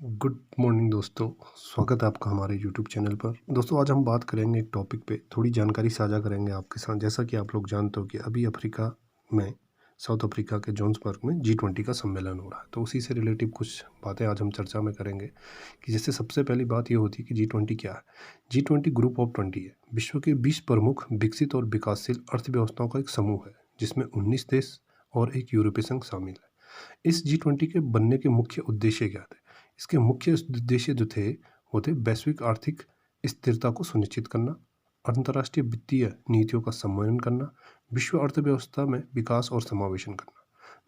Good morning दोस्तों। स्वागत है आपका हमारे यूट्यूब चैनल पर। दोस्तों आज हम बात करेंगे एक टॉपिक पे, थोड़ी जानकारी साझा करेंगे आपके साथ। जैसा कि आप लोग जानते हो कि अभी अफ्रीका में, साउथ अफ्रीका के जोहान्सबर्ग में G20 का सम्मेलन हो रहा है। तो उसी से रिलेटिव कुछ बातें आज हम चर्चा में करेंगे कि जैसे सबसे पहली बात ये होती है कि G20 क्या है। G20 ग्रुप ऑफ 20 है, विश्व के 20 प्रमुख विकसित और विकासशील अर्थव्यवस्थाओं का एक समूह है जिसमें 19 देश और एक यूरोपीय संघ शामिल है। इस G20 के बनने के मुख्य उद्देश्य क्या थे? इसके मुख्य उद्देश्य जो थे वो थे वैश्विक आर्थिक स्थिरता को सुनिश्चित करना, अंतर्राष्ट्रीय वित्तीय नीतियों का समन्वयन करना, विश्व अर्थव्यवस्था में विकास और समावेशन करना,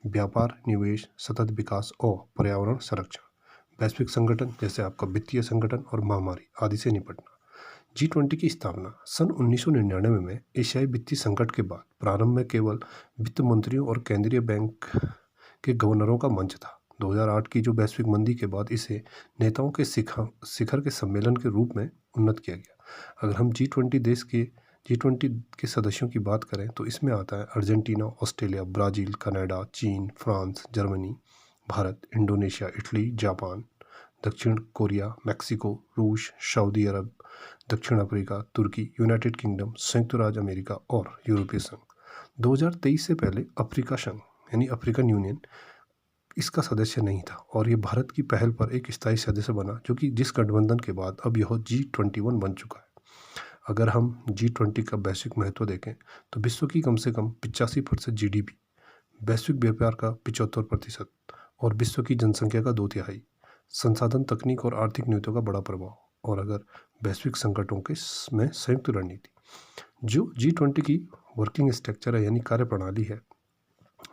व्यापार, निवेश, सतत विकास और पर्यावरण संरक्षण, वैश्विक संगठन जैसे आपका वित्तीय संगठन और महामारी आदि से निपटना। G20 की स्थापना सन 1999 में एशियाई वित्तीय संकट के बाद प्रारंभ में केवल वित्त मंत्रियों और केंद्रीय बैंक के गवर्नरों का मंच था। 2008 की जो वैश्विक मंदी के बाद इसे नेताओं के शिखर के सम्मेलन के रूप में उन्नत किया गया। अगर हम G20 के सदस्यों की बात करें तो इसमें आता है अर्जेंटीना, ऑस्ट्रेलिया, ब्राज़ील, कनाडा, चीन, France, Germany, Bharat, Indonesia, Italy, Japan, दक्षिण कोरिया, मैक्सिको, रूस, सऊदी अरब, दक्षिण अफ्रीका, तुर्की, यूनाइटेड किंगडम, संयुक्त राज्य अमेरिका और यूरोपीय संघ। 2023 से पहले अफ्रीका संघ यानी अफ्रीकन यूनियन इसका सदस्य नहीं था और ये भारत की पहल पर एक स्थायी सदस्य बना, जो कि जिस गठबंधन के बाद अब यह G21 बन चुका है। अगर हम G20 का वैश्विक महत्व देखें तो विश्व की कम से कम 85% GDP, वैश्विक व्यापार का 75% और विश्व की जनसंख्या का 2/3, संसाधन, तकनीक और आर्थिक नीतियों का बड़ा प्रभाव, और अगर वैश्विक संकटों के में संयुक्त रणनीति। जो G20 की वर्किंग स्ट्रक्चर है यानी कार्यप्रणाली है,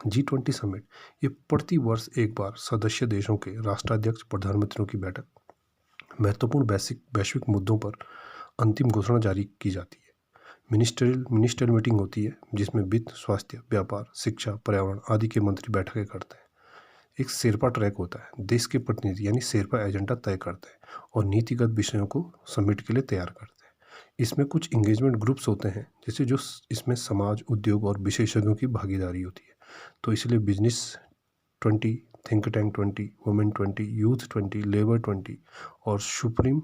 G20 समिट ये प्रति वर्ष एक बार सदस्य देशों के राष्ट्राध्यक्ष, प्रधानमंत्रियों की बैठक, महत्वपूर्ण वैश्विक मुद्दों पर अंतिम घोषणा जारी की जाती है। मिनिस्ट्रियल मीटिंग होती है जिसमें वित्त, स्वास्थ्य, व्यापार, शिक्षा, पर्यावरण आदि के मंत्री बैठकें करते हैं। एक शेरपा ट्रैक होता है, देश के प्रतिनिधि यानी शेरपा एजेंडा तय करते हैं और नीतिगत विषयों को समिट के लिए तैयार करते हैं। इसमें कुछ इंगेजमेंट ग्रुप्स होते हैं जैसे जो इसमें समाज, उद्योग और विशेषज्ञों की भागीदारी होती है। तो इसलिए business 20, think tank 20, women 20, youth 20, labour 20 और सुप्रीम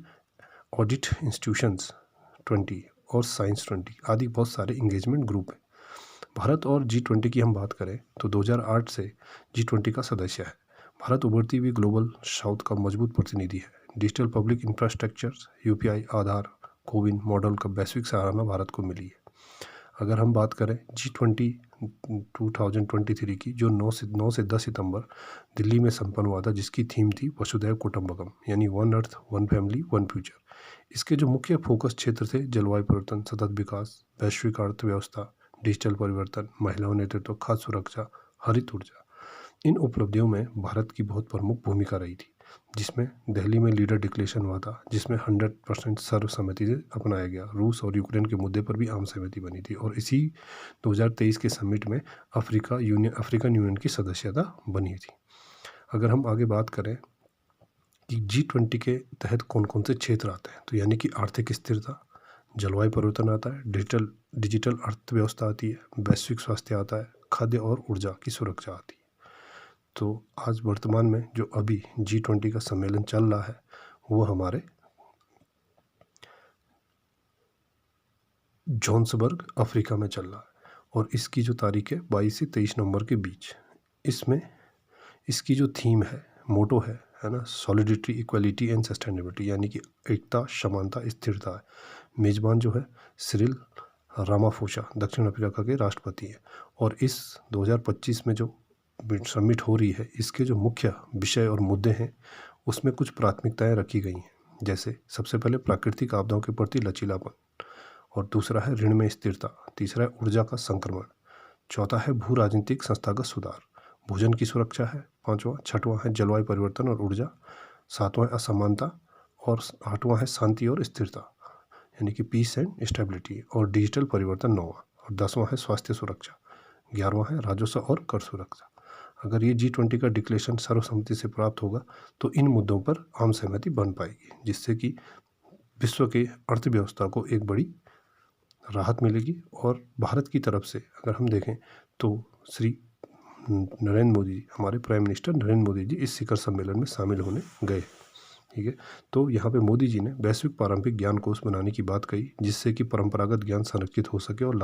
ऑडिट इंस्टीट्यूशंस 20 और साइंस 20 आदि बहुत सारे इंगेजमेंट ग्रुप हैं। भारत और G20 की हम बात करें तो 2008 से G20 का सदस्य है। भारत उभरती हुई ग्लोबल साउथ का मजबूत प्रतिनिधि है। डिजिटल पब्लिक इंफ्रास्ट्रक्चर, UPI, आधार, कोविन मॉडल का वैश्विक सराहना भारत को मिली है। अगर हम बात करें G20 2023 की, जो 9 से 10 सितंबर दिल्ली में संपन्न हुआ था, जिसकी थीम थी वसुधैव कुटुंबकम यानी one earth, one family, one future. इसके जो मुख्य फोकस क्षेत्र थे जलवायु परिवर्तन, सतत विकास, वैश्विक अर्थव्यवस्था, डिजिटल परिवर्तन, महिलाओं नेतृत्व, खाद्य सुरक्षा, हरित ऊर्जा। इन उपलब्धियों में भारत की बहुत प्रमुख भूमिका रही थी, जिसमें दिल्ली में लीडर डिक्लेरेशन हुआ था जिसमें 100% सर्वसम्मति से अपनाया गया। रूस और यूक्रेन के मुद्दे पर भी आम सहमति बनी थी और इसी 2023 के समिट में अफ्रीकन यूनियन की सदस्यता बनी थी। अगर हम आगे बात करें कि G20 के तहत कौन कौन से क्षेत्र आते हैं, तो यानी कि आर्थिक स्थिरता, जलवायु परिवर्तन आता है, डिजिटल अर्थव्यवस्था आती है, वैश्विक स्वास्थ्य आता है, खाद्य और ऊर्जा की सुरक्षा आती है। तो आज वर्तमान में जो अभी G20 का सम्मेलन चल रहा है वो हमारे जोहान्सबर्ग अफ्रीका में चल रहा है और इसकी जो तारीख है 22 से 23 नवंबर के बीच। इसमें इसकी जो थीम है, मोटो है ना, सॉलिडिटी, इक्वलिटी एंड सस्टेनेबिलिटी, यानी कि एकता, समानता, स्थिरता है। मेज़बान जो है सिरिल रामाफोसा दक्षिण अफ्रीका के राष्ट्रपति हैं और इस 2025 में जो समिट हो रही है, इसके जो मुख्य विषय और मुद्दे हैं उसमें कुछ प्राथमिकताएं रखी गई हैं। जैसे सबसे पहले प्राकृतिक आपदाओं के प्रति लचीलापन, और दूसरा है ऋण में स्थिरता, तीसरा है ऊर्जा का संक्रमण, चौथा है भू राजनीतिक संस्थागत सुधार, भोजन की सुरक्षा है पाँचवा, छठवां है जलवायु परिवर्तन और ऊर्जा, सातवां है असमानता और आठवां है शांति और स्थिरता यानी कि पीस एंड स्टेबिलिटी, और डिजिटल परिवर्तन नौवां, और 10वां है स्वास्थ्य सुरक्षा, 11वां है राजस्व और कर सुरक्षा। अगर ये G20 का डिक्लेरेशन सर्वसम्मति से प्राप्त होगा तो इन मुद्दों पर आम सहमति बन पाएगी, जिससे कि विश्व के अर्थव्यवस्था को एक बड़ी राहत मिलेगी। और भारत की तरफ से अगर हम देखें तो श्री नरेंद्र मोदी जी, हमारे प्राइम मिनिस्टर नरेंद्र मोदी जी इस शिखर सम्मेलन में शामिल होने गए। ठीक है। तो यहाँ पे मोदी जी ने वैश्विक पारंपरिक ज्ञान कोष बनाने की बात कही, जिससे कि परंपरागत ज्ञान संरक्षित हो सके और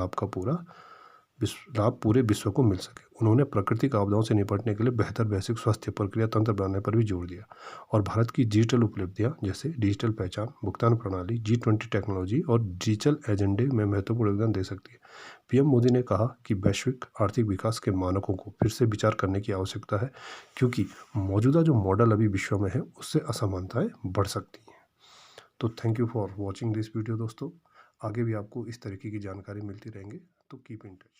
लाभ पूरे विश्व को मिल सके। उन्होंने प्राकृतिक आपदाओं से निपटने के लिए बेहतर वैश्विक स्वास्थ्य प्रक्रिया तंत्र बनाने पर भी जोर दिया और भारत की डिजिटल उपलब्धियां जैसे डिजिटल पहचान, भुगतान प्रणाली, G20 टेक्नोलॉजी और डिजिटल एजेंडे में महत्वपूर्ण योगदान दे सकती है। पीएम मोदी ने कहा कि वैश्विक आर्थिक विकास के मानकों को फिर से विचार करने की आवश्यकता है, क्योंकि मौजूदा जो मॉडल अभी विश्व में है उससे असमानताएं बढ़ सकती हैं। तो thank you for watching this video दोस्तों। आगे भी आपको इस तरीके की जानकारी मिलती रहेंगे, तो कीप इन टच।